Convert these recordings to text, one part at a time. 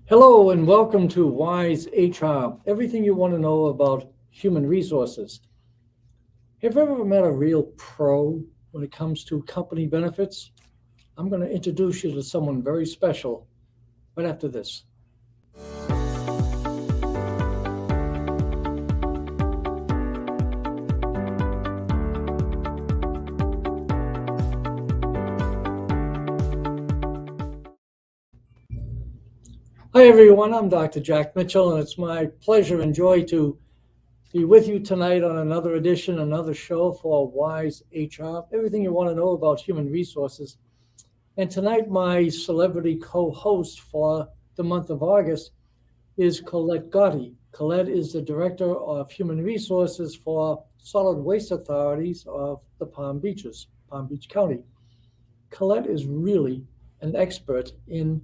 Hello and welcome to Whyz Hr, everything you want to know about human resources. Have you ever met a real pro when it comes to company benefits? I'm going to introduce you to someone very special right after this. Hi everyone, I'm Dr. Jack Mitchell, and it's my pleasure and joy to be with you tonight on another edition, another show for Whyz Hr, everything you want to know about human resources. And tonight, my celebrity co-host for the month of August is Colette Gotti. Colette is the Director of Human Resources for Solid Waste Authorities of the Palm Beach County. Colette is really an expert in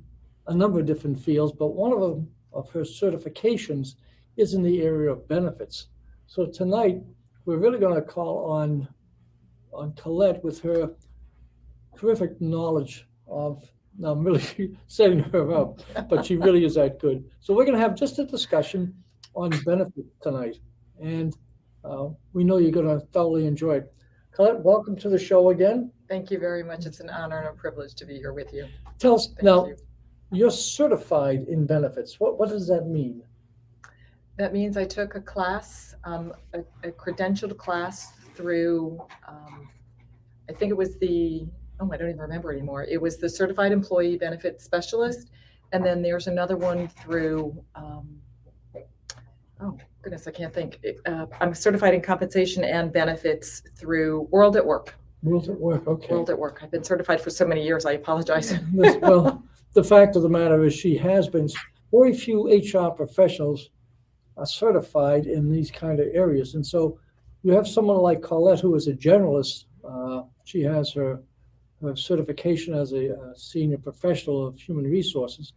a number of different fields, but one of her certifications is in the area of benefits. So tonight, we're really going to call on Colette with her terrific knowledge of, now I'm really setting her up, but she really is that good. So we're going to have just a discussion on benefits tonight, and we know you're going to thoroughly enjoy it. Colette, welcome to the show again. Thank you very much. It's an honor and a privilege to be here with you. Tell us now, you're certified in benefits. What does that mean? That means I took a class, a credentialed class through, I think it was I don't even remember anymore. It was the Certified Employee Benefit Specialist. And then there's another one through, oh goodness, I can't think. I'm certified in compensation and benefits through World at Work. World at Work, okay. World at Work. I've been certified for so many years. I apologize. Well, the fact of the matter is she has been. Very few HR professionals are certified in these kind of areas. And so you have someone like Colette, who is a generalist. She has her certification as a senior professional of human resources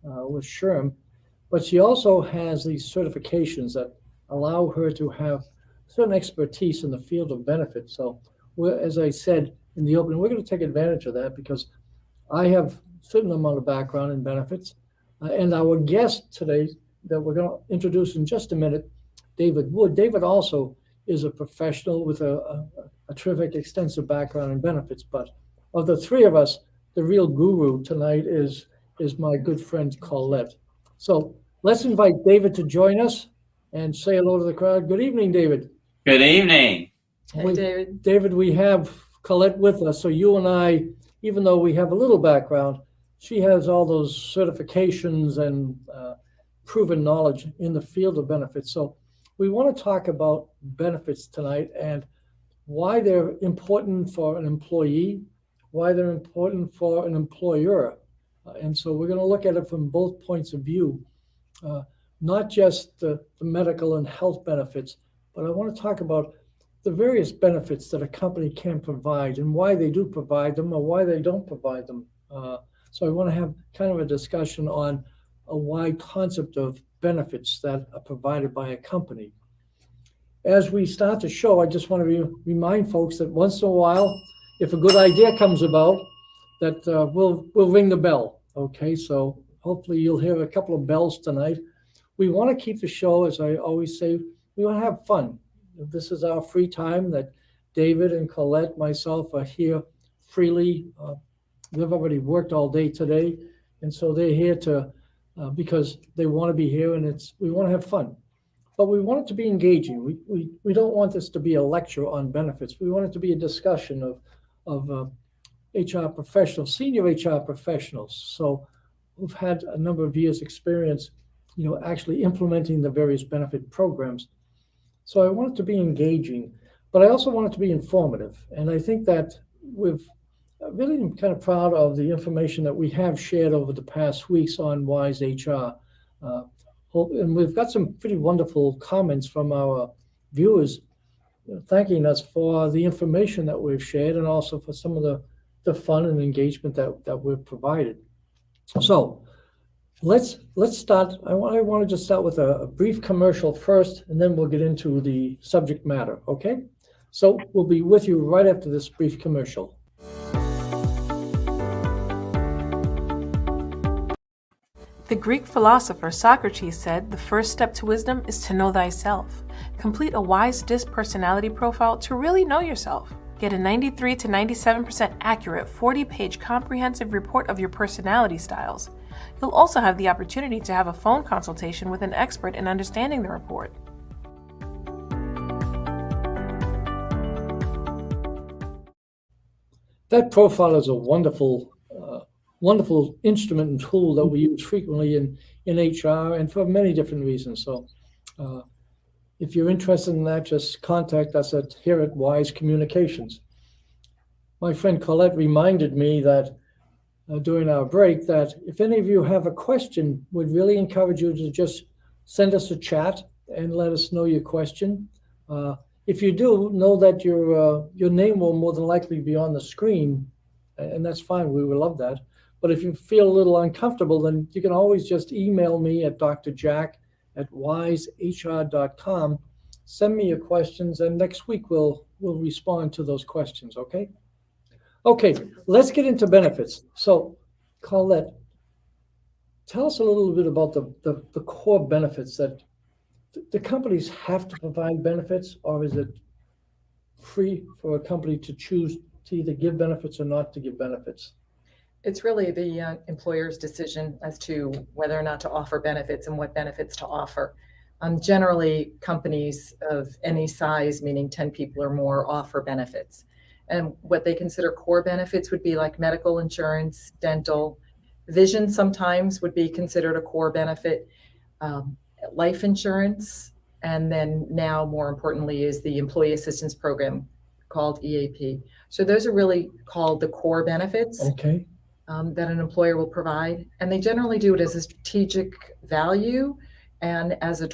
with SHRM, but she also has these certifications that allow her to have certain expertise in the field of benefits. So as I said in the opening, we're going to take advantage of that because I have a certain amount of background in benefits. And our guest today that we're going to introduce in just a minute, David Wood. David also is a professional with a terrific, extensive background in benefits. But of the three of us, the real guru tonight is my good friend Colette. So let's invite David to join us and say hello to the crowd. Good evening, David. Good evening. Hey, David. David, we have Colette with us. So you and I, even though we have a little background, she has all those certifications and proven knowledge in the field of benefits. So we want to talk about benefits tonight and why they're important for an employee, why they're important for an employer. And so we're going to look at it from both points of view, not just the medical and health benefits, but I want to talk about the various benefits that a company can provide and why they do provide them or why they don't provide them. So I want to have kind of a discussion on a wide concept of benefits that are provided by a company. As we start the show, I just want to remind folks that once in a while, if a good idea comes about, that we'll ring the bell. Okay, so hopefully you'll hear a couple of bells tonight. We want to keep the show, as I always say, we want to have fun. This is our free time that David and Colette, myself, are here freely. They've already worked all day today, and so they're here to because they want to be here, and we want to have fun. But we want it to be engaging. We don't want this to be a lecture on benefits. We want it to be a discussion of HR professionals, senior HR professionals. So who've had a number of years experience, actually implementing the various benefit programs. So I want it to be engaging, but I also want it to be informative. And I think that we've really kind of proud of the information that we have shared over the past weeks on Whyz Hr. And we've got some pretty wonderful comments from our viewers thanking us for the information that we've shared and also for some of the fun and engagement that we've provided. So let's start. I want to just start with a brief commercial first, and then we'll get into the subject matter, okay? So we'll be with you right after this brief commercial. The Greek philosopher Socrates said the first step to wisdom is to know thyself. Complete a Whyz Hr personality profile to really know yourself. Get a 93 to 97% accurate 40-page comprehensive report of your personality styles. You'll also have the opportunity to have a phone consultation with an expert in understanding the report. That profile is a wonderful, wonderful instrument and tool that we use frequently in HR and for many different reasons. So if you're interested in that, just contact us here at Whyz Communications. My friend Colette reminded me that during our break that if any of you have a question, we'd really encourage you to just send us a chat and let us know your question. If you do, know that your name will more than likely be on the screen, and that's fine. We would love that. But if you feel a little uncomfortable, then you can always just email me at drjack@whyzhr.com. Send me your questions, and next week we'll respond to those questions, okay? Okay, let's get into benefits. So, Colette, tell us a little bit about the core benefits that the companies have to provide benefits, or is it free for a company to choose to either give benefits or not to give benefits? It's really the employer's decision as to whether or not to offer benefits and what benefits to offer. Generally, companies of any size, meaning 10 people or more, offer benefits. And what they consider core benefits would be like medical insurance, dental, vision sometimes would be considered a core benefit, life insurance, and then now more importantly is the employee assistance program called EAP. So those are really called the core benefits. Okay. That an employer will provide. And they generally do it as a strategic value and as a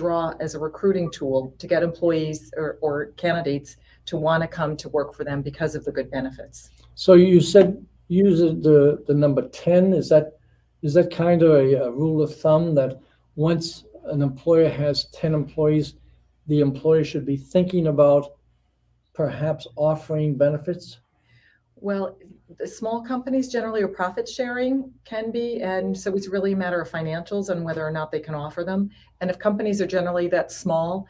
recruiting tool to get employees or candidates to want to come to work for them because of the good benefits. So you said use the number 10. Is that kind of a rule of thumb that once an employer has 10 employees, the employer should be thinking about perhaps offering benefits? Well, the small companies generally are profit sharing can be, and so it's really a matter of financials and whether or not they can offer them. And if companies are generally that small,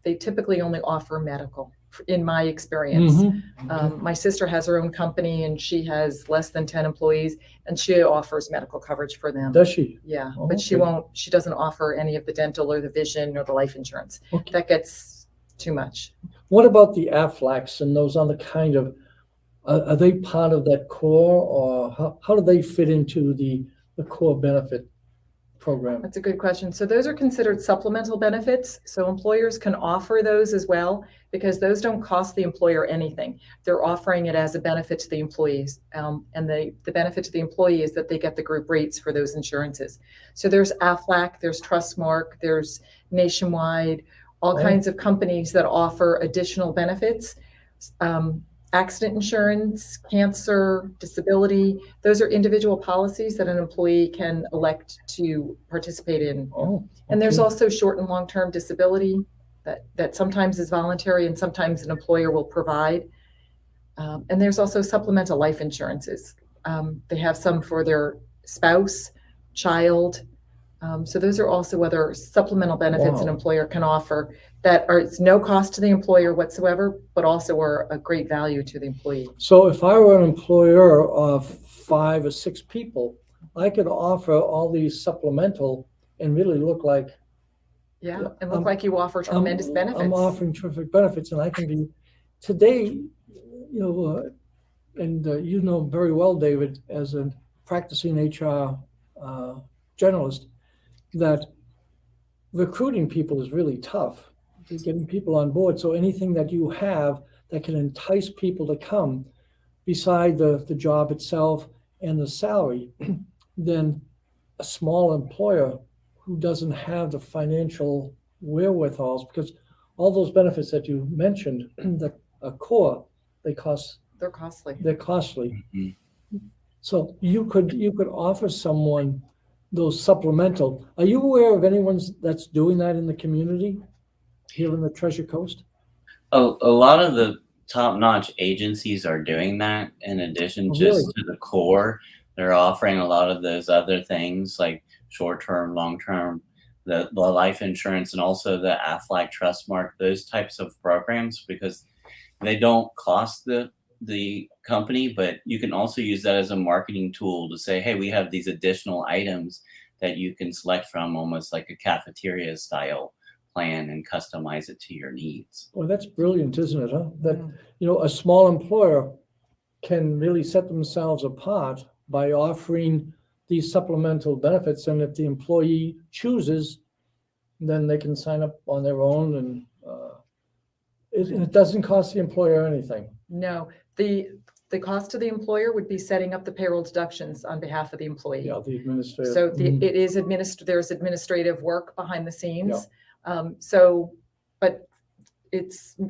they typically only offer medical, in my experience. Mm-hmm. My sister has her own company and she has less than 10 employees and she offers medical coverage for them. Does she? Yeah, Oh, but she doesn't offer any of the dental or the vision or the life insurance. Okay. That gets too much. What about the AFLACs and those other kind of, are they part of that core, or how do they fit into the core benefit program? That's a good question. So those are considered supplemental benefits. So employers can offer those as well because those don't cost the employer anything. They're offering it as a benefit to the employees. And the benefit to the employee is that they get the group rates for those insurances. So there's AFLAC, there's Trustmark, there's Nationwide, all kinds of companies that offer additional benefits. Accident insurance, cancer, disability, those are individual policies that an employee can elect to participate in. Oh, okay. And there's also short and long-term disability that sometimes is voluntary and sometimes an employer will provide. And there's also supplemental life insurances. They have some for their spouse, child. So those are also other supplemental benefits an employer can offer that are it's no cost to the employer whatsoever, but also are a great value to the employee. So if I were an employer of 5 or 6 people, I could offer all these supplemental and really look like and look like you offer tremendous benefits. I'm offering terrific benefits, and I can be today, and you know very well, David, as a practicing HR generalist, that recruiting people is really tough. Getting people on board. So anything that you have that can entice people to come beside the job itself and the salary, then a small employer who doesn't have the financial wherewithals, because all those benefits that you mentioned that are core, they're costly. Mm-hmm. So you could offer someone those supplemental. Are you aware of anyone that's doing that in the community here in the Treasure Coast? A lot of the top-notch agencies are doing that in addition just to the core. they're offering a lot of those other things like short-term, long-term, the life insurance, and also the Aflac Trust Mark, those types of programs, because they don't cost the company, but you can also use that as a marketing tool to say, hey, we have these additional items that you can select from, almost like a cafeteria style plan, and customize it to your needs. Well, that's brilliant, isn't it, huh? That, a small employer can really set themselves apart by offering these supplemental benefits. And if the employee chooses, then they can sign up on their own, and it doesn't cost the employer anything. No, the cost to the employer would be setting up the payroll deductions on behalf of the employee. Yeah, the administrative. So it is there's administrative work behind the scenes. Yeah. But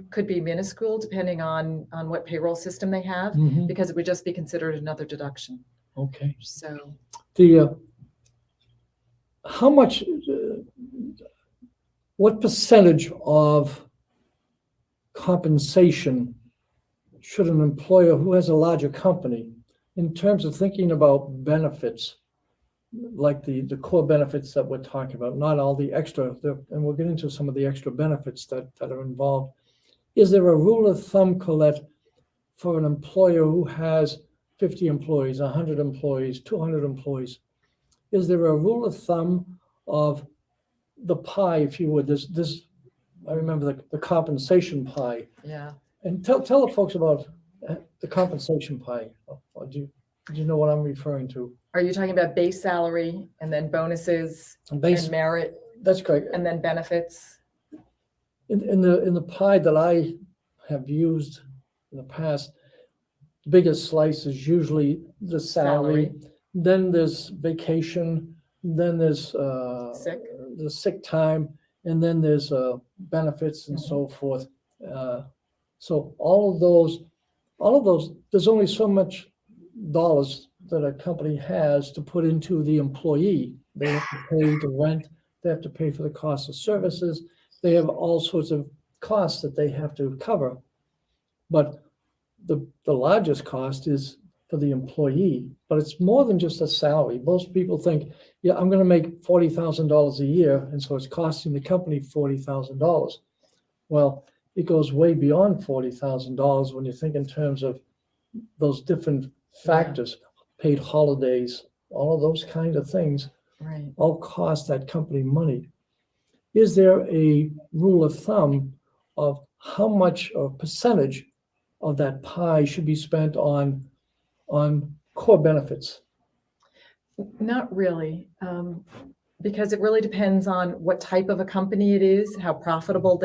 could be minuscule depending on what payroll system they have, Mhm. because it would just be considered another deduction. Okay. So How much, what percentage of compensation should an employer who has a larger company, in terms of thinking about benefits, like the core benefits that we're talking about, not all the extra, and we'll get into some of the extra benefits that are involved. Is there a rule of thumb, Colette, for an employer who has 50 employees, 100 employees, 200 employees? Is there a rule of thumb of the pie, if you would? I remember the compensation pie. yeah. And tell the folks about the compensation pie. Do you know what I'm referring to? Are you talking about base salary and then bonuses and merit? That's correct. And then benefits? In the pie that I have used in the past, the biggest slice is usually the salary. Then there's vacation. Then there's the sick time, and then there's benefits and so forth. So all of those, there's only so much dollars that a company has to put into the employee. They have to pay the rent. They have to pay for the cost of services. They have all sorts of costs that they have to cover. But the largest cost is for the employee. But it's more than just a salary. Most people think, yeah, I'm going to make $40,000 a year, and so it's costing the company $40,000. Well, it goes way beyond $40,000 when you think in terms of those different factors, paid holidays, all of those kind of things, right, all cost that company money. Is there a rule of thumb of how much or percentage of that pie should be spent on core benefits? Not really, because it really depends on what type of a company it is, how profitable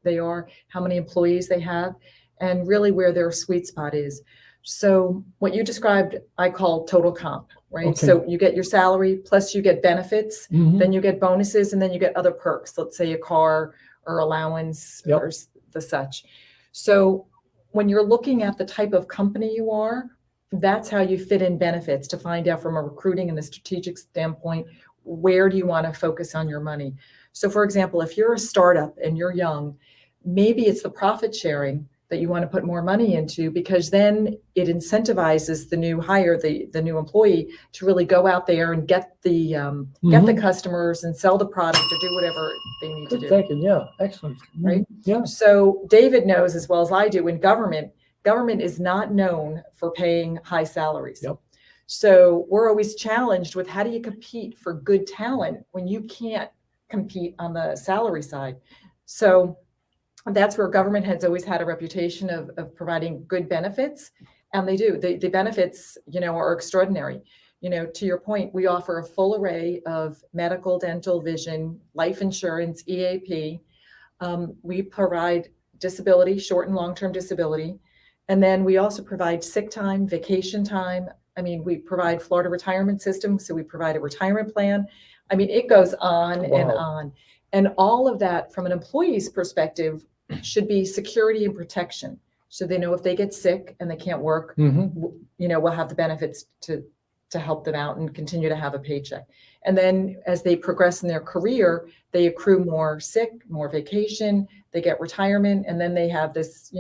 they are, how many employees they have, and really where their sweet spot is. So what you described, I call total comp, right? Okay. So you get your salary, plus you get benefits, Mhm. then you get bonuses, and then you get other perks, let's say a car or allowance Yep. or the such. So when you're looking at the type of company you are, that's how you fit in benefits, to find out from a recruiting and a strategic standpoint, where do you want to focus on your money? So for example, if you're a startup and you're young, maybe it's the profit sharing that you want to put more money into, because then it incentivizes the new hire, the new employee, to really go out there and get the customers and sell the product or do whatever they need to Good do. thinking, yeah, excellent. Right? Yeah. So David knows as well as I do, in government is not known for paying high salaries. Yep. So we're always challenged with, how do you compete for good talent when you can't compete on the salary side? So that's where government has always had a reputation of providing good benefits. And they do. The benefits, are extraordinary. To your point, we offer a full array of medical, dental, vision, life insurance, EAP. We provide disability, short and long-term disability. And then we also provide sick time, vacation time. We provide Florida retirement system, so we provide a retirement plan. It goes on and on. And all of that, from an employee's perspective, should be security and protection. So they know if they get sick and they can't work, we'll have the benefits to help them out and continue to have a paycheck. And then as they progress in their career, they accrue more sick, more vacation, they get retirement, and then they have this,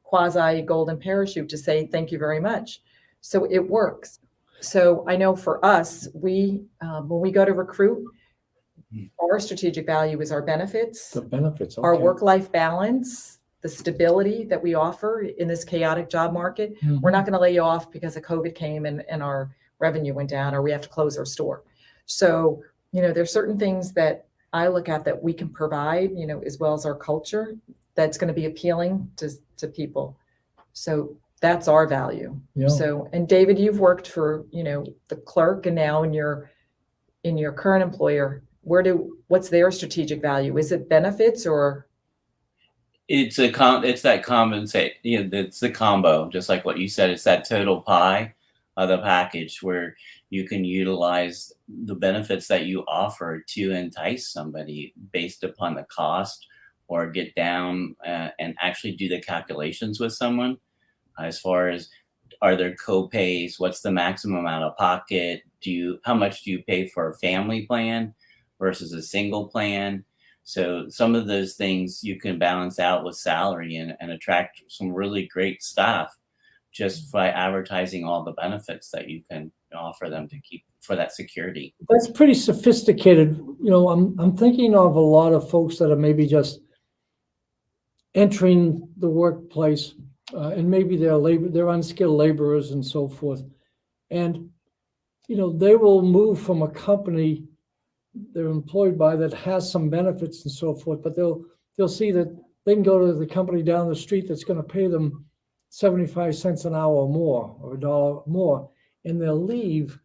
quasi golden parachute to say, thank you very much. So it works. So I know for us, we when we go to recruit, our strategic value is our benefits, The benefits, our okay. work-life balance, the stability that we offer in this chaotic job market. Mhm. We're not going to lay you off because of COVID came and our revenue went down, or we have to close our store. So, there's certain things that I look at that we can provide, as well as our culture, that's going to be appealing to people. So that's our value. Yeah. So, and David, you've worked for, the clerk, and now in your current employer, what's their strategic value? Is it benefits or? It's that compensate. It's the combo, just like what you said. It's that total pie of the package where you can utilize the benefits that you offer to entice somebody based upon the cost, or get down and actually do the calculations with someone as far as, are there co-pays? What's the maximum out of pocket? How much do you pay for a family plan versus a single plan? So some of those things you can balance out with salary and attract some really great staff just by advertising all the benefits that you can offer them to keep for that security. That's pretty sophisticated. I'm thinking of a lot of folks that are maybe just entering the workplace, and maybe they're unskilled laborers and so forth. And, they will move from a company they're employed by that has some benefits and so forth, but they'll see that they can go to the company down the street that's going to pay them 75 cents an hour more, or $1 more, and they'll leave.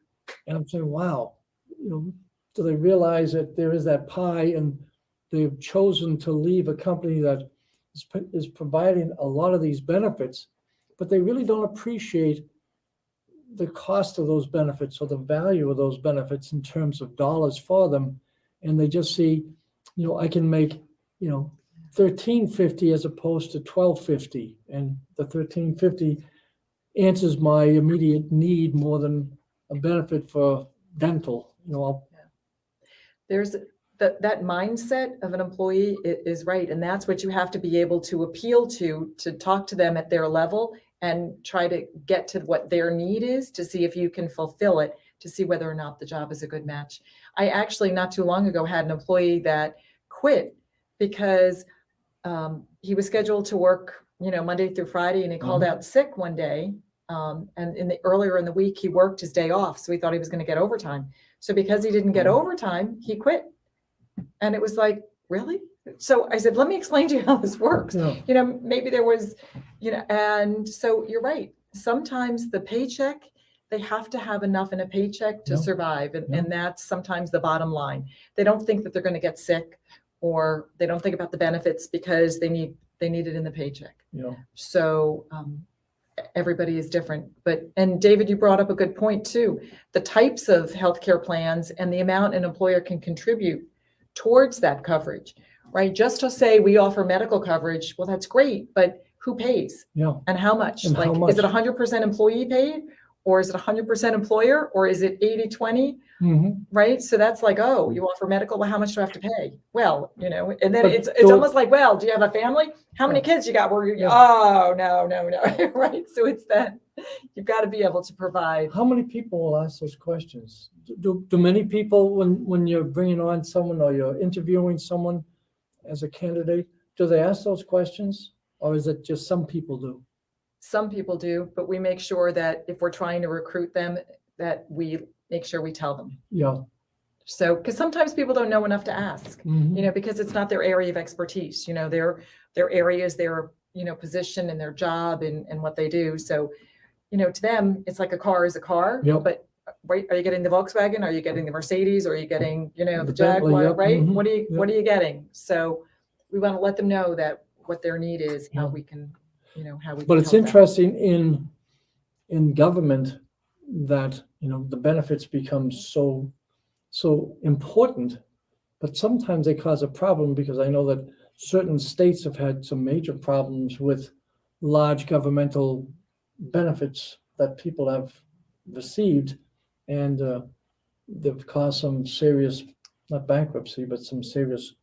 And I'm saying, wow, do they realize that there is that pie, and they've chosen to leave a company that is providing a lot of these benefits, but they really don't appreciate the cost of those benefits or the value of those benefits in terms of dollars for them. And they just see, I can make, $13.50 as opposed to $12.50, and the $13.50 answers my immediate need more than a benefit for dental. There's that mindset of an employee is right. And that's what you have to be able to appeal to talk to them at their level and try to get to what their need is, to see if you can fulfill it, to see whether or not the job is a good match. I actually, not too long ago, had an employee that quit because he was scheduled to work, Monday through Friday, and he called out sick one day. And earlier in the week, he worked his day off. So he thought he was going to get overtime. So because he didn't get overtime, he quit. And it was like, really? So I said, let me explain to you how this works. Yeah. Maybe there was, and so you're right. Sometimes the paycheck, they have to have enough in a paycheck to survive. And that's sometimes the bottom line. They don't think that they're going to get sick, or they don't think about the benefits because they need it in the paycheck. So everybody is different. And David, you brought up a good point too. The types of healthcare plans and the amount an employer can contribute towards that coverage, right? Just to say we offer medical coverage, well, that's great, but who pays? And how much? And how much? Is it 100% employee paid, or is it 100% employer, or is it 80-20? Right? So that's like, oh, you offer medical, well, how much do I have to pay? Well, and then it's almost like, well, do you have a family? How many kids you got? Oh, no. Right? So it's that you've got to be able to provide. How many people will ask those questions? Do many people, when you're bringing on someone or you're interviewing someone as a candidate, do they ask those questions, or is it just some people do? Some people do, but we make sure that if we're trying to recruit them, that we make sure we tell them. So, because sometimes people don't know enough to ask, because it's not their area of expertise, their areas, their, position and their job and what they do. So, to them, it's like a car is a car, but right, are you getting the Volkswagen? Are you getting the Mercedes? Or are you getting, the Jaguar, right? What are you getting? So we want to let them know that what their need is, how we can, how we can. But it's help them. interesting in government that, the benefits become so important, but sometimes they cause a problem, because I know that certain states have had some major problems with large governmental benefits that people have received, and they've caused some serious, not bankruptcy, but some serious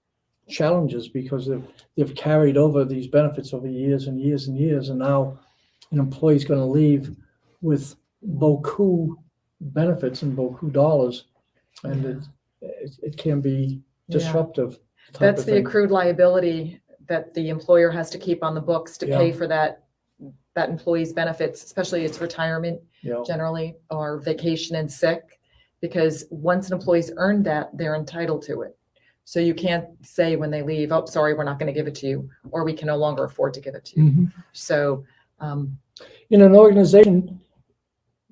challenges, because they've carried over these benefits over years and years and years, and now an employee's going to leave with beaucoup benefits in beaucoup dollars, and it can be Yeah. disruptive. type That's of the thing. accrued liability that the employer has to keep on the books to pay Yeah. for that employee's benefits, especially its retirement Yeah. generally, or vacation and sick. Because once an employee's earned that, they're entitled to it. So you can't say when they leave, oh, sorry, we're not going to give it to you, or we can no longer afford to give it to you. Mhm. So, In an organization,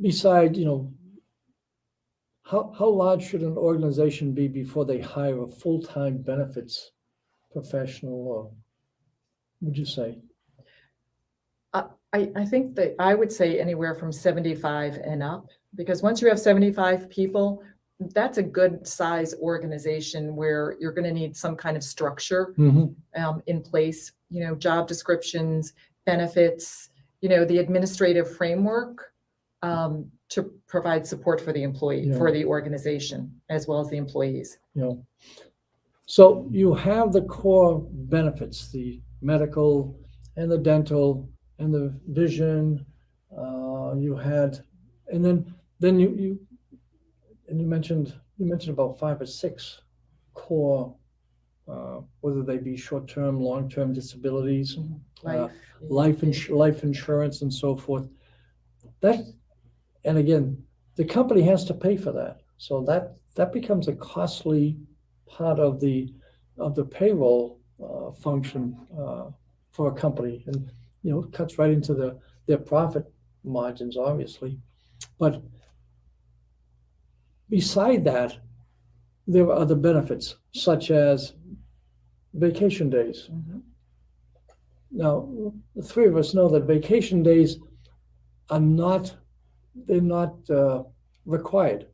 beside, how large should an organization be before they hire a full-time benefits professional, or would you say? I think that I would say anywhere from 75 and up, because once you have 75 people, that's a good size organization where you're going to need some kind of structure in place, job descriptions, benefits, the administrative framework to provide support for the employee, Yeah. for the organization, as well as the employees. So you have the core benefits, the medical and the dental and the vision. You had, and then you mentioned about 5 or 6 core, whether they be short-term, long-term disabilities, life insurance, and so forth. And again, the company has to pay for that, so that becomes a costly part of the payroll function for a company, and it cuts right into their profit margins, obviously. But beside that, there are other benefits, such as vacation days. Now, the three of us know that vacation days are not required,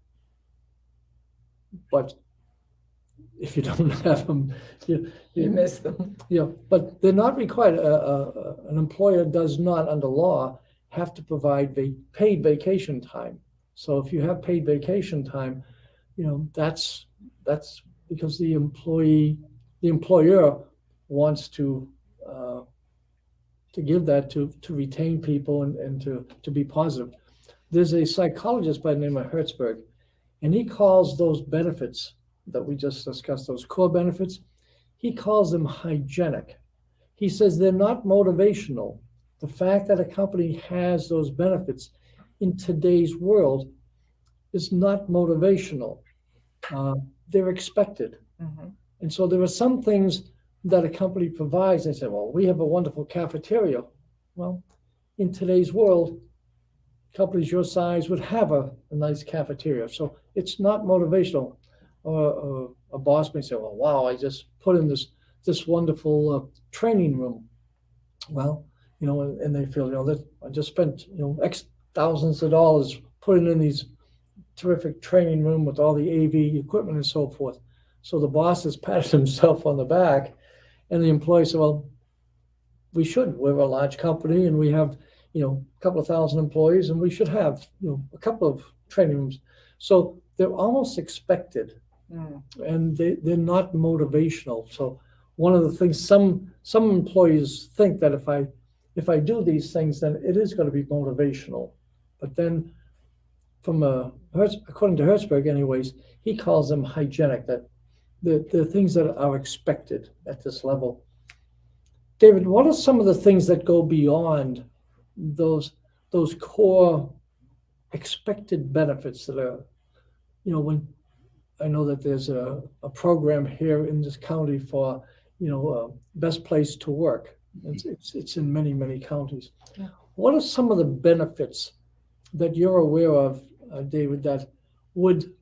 but if you don't have them, You miss them. But they're not required. An employer does not, under law, have to provide paid vacation time. So if you have paid vacation time, that's because the employer wants to give that to retain people and to be positive. There's a psychologist by the name of Hertzberg, and he calls those benefits that we just discussed, those core benefits, he calls them hygienic. He says they're not motivational. The fact that a company has those benefits in today's world is not motivational. They're expected. And so there are some things that a company provides. They say, well, we have a wonderful cafeteria. Well, in today's world, companies your size would have a nice cafeteria. So it's not motivational. Or a boss may say, well, wow, I just put in this wonderful training room. Well, and they feel, that I just spent, X thousands of dollars putting in these terrific training room with all the AV equipment and so forth. So the boss has patted himself on the back, and the employee said, well, we should. We're a large company, and we have, a couple of thousand employees, and we should have, a couple of training rooms. So they're almost expected. And they're not motivational. So one of the things some employees think that if I do these things, then it is going to be motivational. But then according to Hertzberg anyways, he calls them hygienic, that they're things that are expected at this level. David, what are some of the things that go beyond those core expected benefits that are, when I know that there's a program here in this county for, best place to work. It's in many, many counties. Yeah. What are some of the benefits that you're aware of, David, that would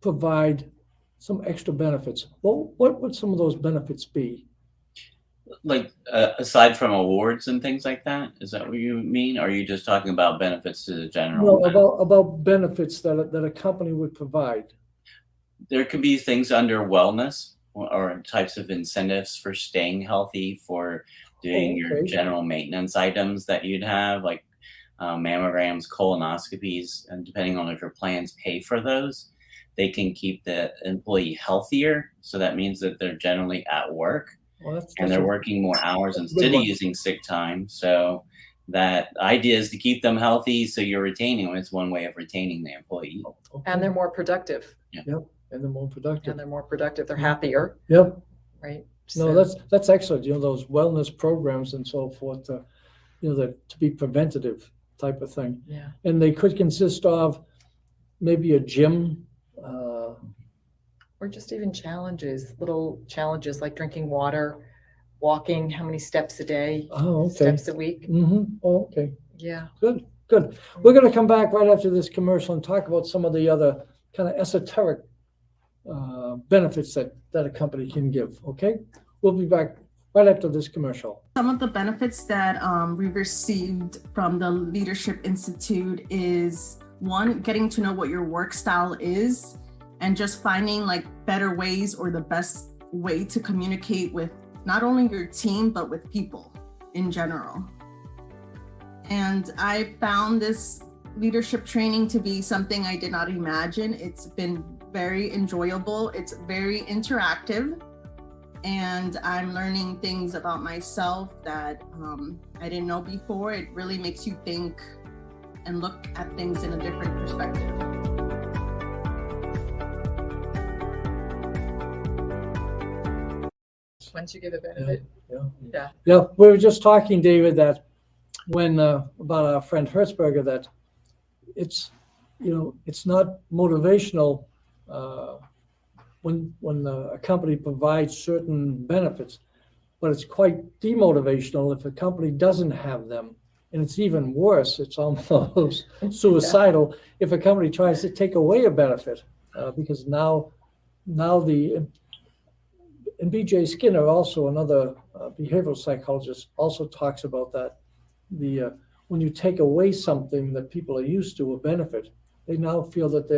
provide some extra benefits? What would some of those benefits be? Like aside from awards and things like that, is that what you mean? Or are you just talking about benefits to the general? No, about benefits that a company would provide. There could be things under wellness or types of incentives for staying healthy, for doing your general maintenance items that you'd have, like mammograms, colonoscopies, and depending on if your plans pay for those, they can keep the employee healthier. So that means that they're generally at work. Well, and they're working more hours instead of using sick time. So that idea is to keep them healthy, so you're retaining them. It's one way of retaining the employee. Okay. And they're more productive. Yep, and they're more productive. And they're more productive. They're happier, Yep. right? No, So- that's excellent. Those wellness programs and so forth, that to be preventative type of thing. yeah. And they could consist of maybe a gym. Or just even challenges, little challenges like drinking water, walking, how many steps a day, Oh, okay. steps a week. Oh, okay. Yeah. Good. We're going to come back right after this commercial and talk about some of the other kind of esoteric benefits that a company can give. Okay. We'll be back right after this commercial. Some of the benefits that we received from the Leadership Institute is, one, getting to know what your work style is and just finding like better ways or the best way to communicate with not only your team, but with people in general. And I found this leadership training to be something I did not imagine. It's been very enjoyable. It's very interactive. And I'm learning things about myself that I didn't know before. It really makes you think and look at things in a different perspective. Once you get a benefit. Yeah. We were just talking, David, that when about our friend Hertzberger, that it's not motivational when a company provides certain benefits, but it's quite demotivational if a company doesn't have them. And it's even worse. It's almost suicidal if a company tries to take away a benefit, because now and B.J. Skinner, also another behavioral psychologist, also talks about that. When you take away something that people are used to, a benefit, they now feel that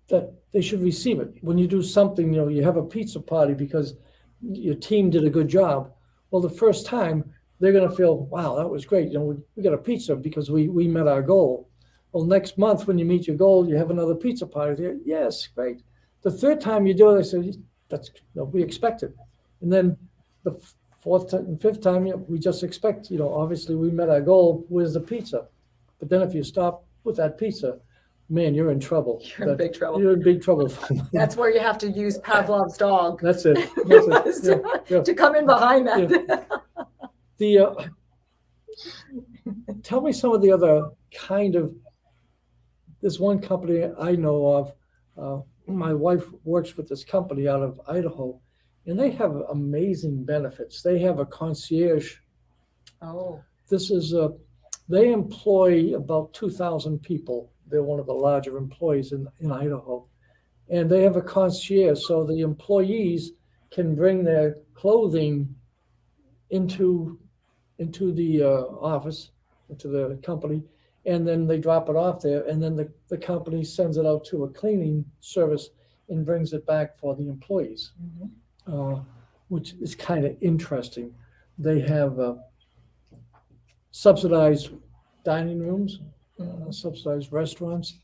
that they should receive it. When you do something, you have a pizza party because your team did a good job. Well, the first time they're going to feel, wow, that was great. We got a pizza because we met our goal. Well, next month when you meet your goal, you have another pizza party. There. Yes, great. The third time you do it, they say, we expect it. And then the fourth and fifth time, we just expect, obviously we met our goal. Where's the pizza? But then if you stop with that pizza, man, you're in trouble. You're in big trouble. You're in big trouble. That's where you have to use Pavlov's dog That's it. to come in behind that. Tell me some of the other there's one company I know of. My wife works with this company out of Idaho, and they have amazing benefits. They have a concierge. Oh. They employ about 2,000 people. They're one of the larger employees in Idaho. And they have a concierge, so the employees can bring their clothing into the office, into the company, and then they drop it off there, and then the company sends it out to a cleaning service and brings it back for the employees, which is kind of interesting. They have subsidized dining rooms, subsidized restaurants.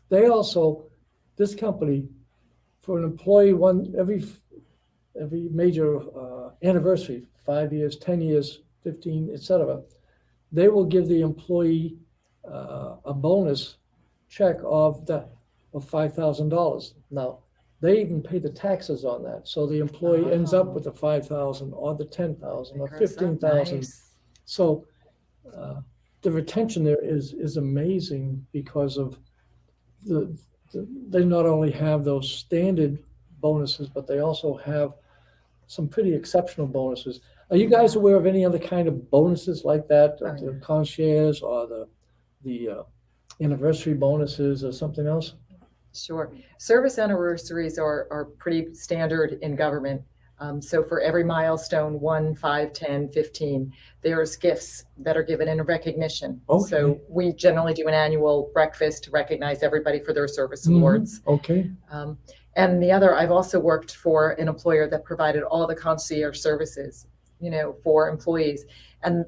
This company, for an employee, every major anniversary, 5 years, 10 years, 15, etc., they will give the employee a bonus check of $5,000. Now, they even pay the taxes on that, so the employee ends up with the $5,000 or the $10,000 or $15,000. Nice. So the retention there is amazing because of they not only have those standard bonuses, but they also have some pretty exceptional bonuses. Are you guys aware of any other kind of bonuses like that, the concierge or the anniversary bonuses or something else? Sure. Service anniversaries are pretty standard in government. So for every milestone, 1, 5, 10, 15, there's gifts that are given in recognition. Okay. So we generally do an annual breakfast to recognize everybody for their service awards. Okay. And the other, I've also worked for an employer that provided all the concierge services, for employees. And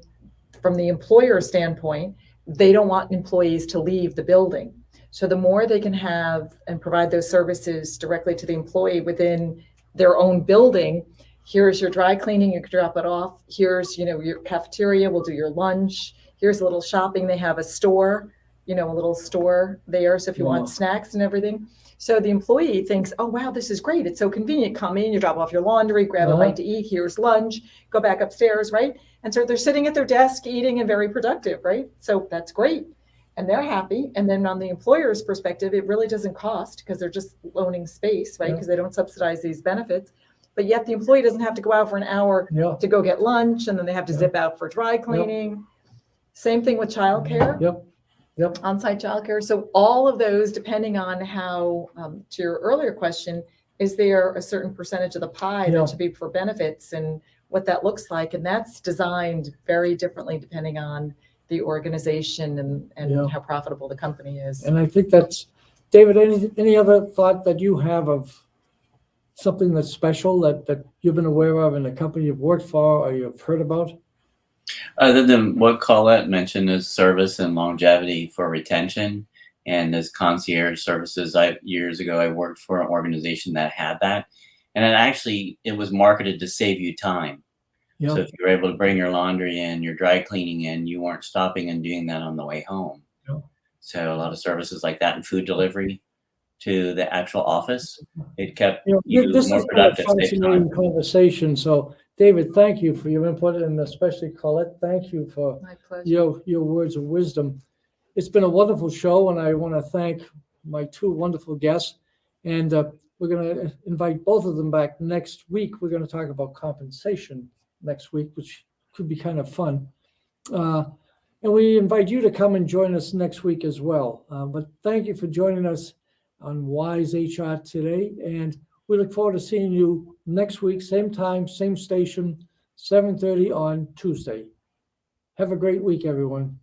from the employer standpoint, they don't want employees to leave the building. So the more they can have and provide those services directly to the employee within their own building, Here's your dry cleaning, you can drop it off. Here's, your cafeteria, we'll do your lunch. Here's a little shopping. They have a store, a little store there. So if you Wow. want snacks and everything. So the employee thinks, oh, wow, this is great. It's so convenient. Come in, you drop off your laundry, grab a bite to eat. Here's lunch, go back upstairs, right? And so they're sitting at their desk eating and very productive, right? So that's great. And they're happy. And then on the employer's perspective, it really doesn't cost because they're just loaning space, right? Because they don't subsidize these benefits. But yet the employee doesn't have to go out for an hour to go get lunch, and then they have to zip out for dry cleaning. Same thing with childcare. On-site childcare. So all of those, depending on how, to your earlier question, is there a certain percentage of the pie that should be for benefits and what that looks like? And that's designed very differently depending on the organization and how profitable the company is. And I think that's, David, any other thought that you have of something that's special that you've been aware of in a company you've worked for or you've heard about? Other than what Colette mentioned is service and longevity for retention and as concierge services. Years ago, I worked for an organization that had that. And it was marketed to save you time. So if you were able to bring your laundry in, your dry cleaning in, you weren't stopping and doing that on the way home. So a lot of services like that and food delivery to the actual office, it kept you this more is productive. a fascinating conversation. So David, thank you for your input, and especially Colette, thank you for your words of wisdom. It's been a wonderful show, and I want to thank my two wonderful guests. And we're going to invite both of them back next week. We're going to talk about compensation next week, which could be kind of fun. And we invite you to come and join us next week as well. But thank you for joining us on Whyz Hr today. And we look forward to seeing you next week, same time, same station, 7:30 on Tuesday. Have a great week, everyone.